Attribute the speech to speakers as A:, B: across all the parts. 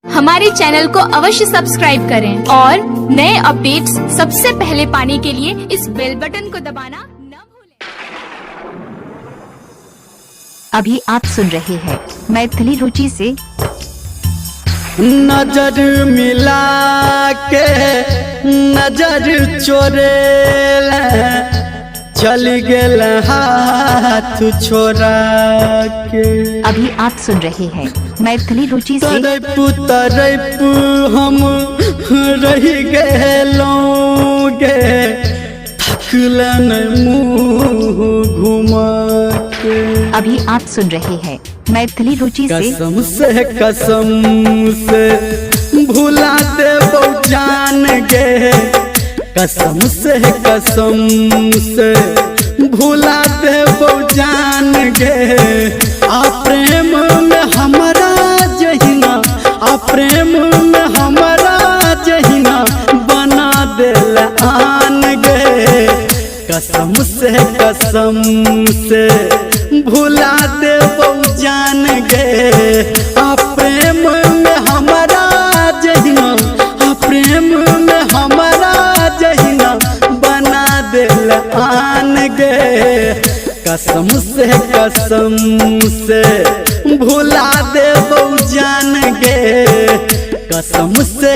A: हमारे चैनल को अवश्य सब्सक्राइब करें और नए अपडेट्स सबसे पहले पाने के लिए इस बेल बटन को दबाना न भूलें।
B: अभी आप सुन रहे हैं मैथिली रुचि से।
C: नजर मिला के नजर चोरेल चल गेल हाथ छोड़ा के।
B: अभी आप सुन रहे हैं मैथिली रुचि से।
C: तरप हम रही गेलों गे थकलन मुँह घुमा के।
B: अभी आप सुन रहे हैं मैथिली रुचि से।
C: कसम से भुला दे जान गे, कसम से भुला दे जान गे। आ प्रेम में हमारा जहिना, आ प्रेम में हमारा जहिना बना दिल आन गे। कसम से भुला दे जान गे। आ प्रेम में हमारा जहिना, आ प्रेम में हमारा जहिना बना दिल आन गे। कसम से भुला दे जान गे। कसम से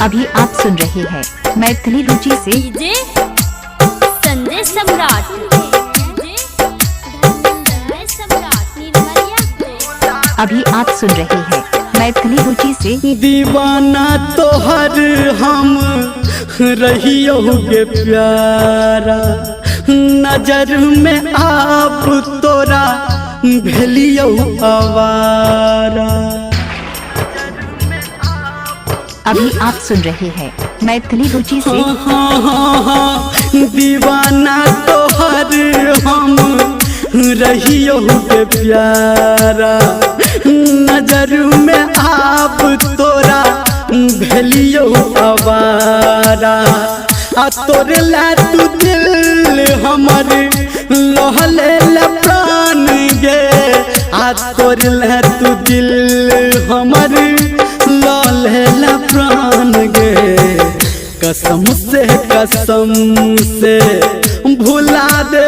B: अभी आप सुन रहे हैं मैथिली रुचि से।
D: डीजे संजय सम्राट,
B: अभी आप सुन रहे हैं मैथिली रुचि से।
C: दीवाना तोहर हम रहियोगे प्यारा, नजर में आप तोरा भेलियो आवारा।
B: अभी आप सुन रहे हैं मैथिली रुचि से।
C: दीवाना तोहर हम रहियोगे प्यारा, नजर में आप तोरा भेलियो आवारा। आ तोरे ला तू दिल हमर लहले प्राण गे। आ तोरे ला तू दिल हमर लहले प्राण गे। कसम से भुला दे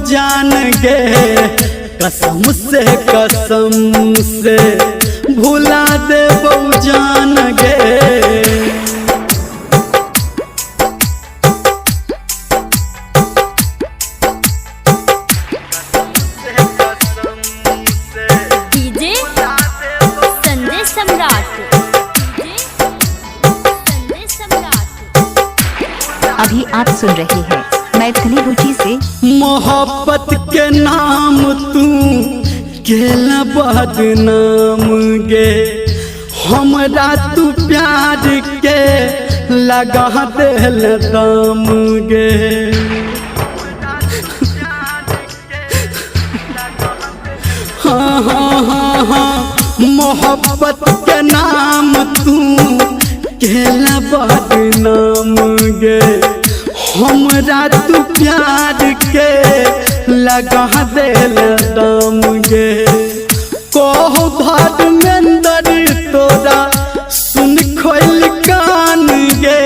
C: जान गे। कसम से भुला दे जान गे।
D: डीजे संजय सम्राट,
B: अभी आप सुन रहे हैं मैथिली रुचि से।
C: मोहब्बत के नाम तू केला बदनाम गे। हमरा तू प्यार के लगा दिल दाम गे। हाँ, मोहब्बत के नाम तू केला बदनाम गे। हमरा तू प्यार के लगा दिल दाम गे। कहो धर्मेंद्र तोरा सुन खोल कान गे।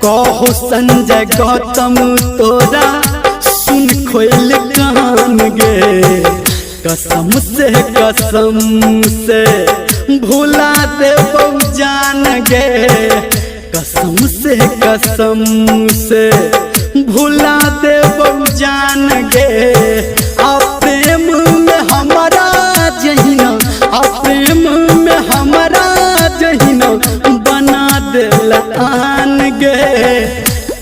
C: कहो संजय गौतम तोरा सुन खोल कान गे। कसम से भुला दे जान गे। कसम से भुला दे जान गे। आ प्रेम में हमारा जहिना, आ प्रेम में हमारा जहिना बना दिल आन गे।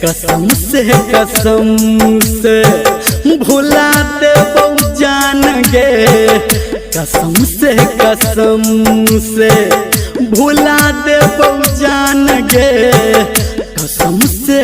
C: कसम से भुला दे जान गे। कसम से भुला दे जान गे। कसम से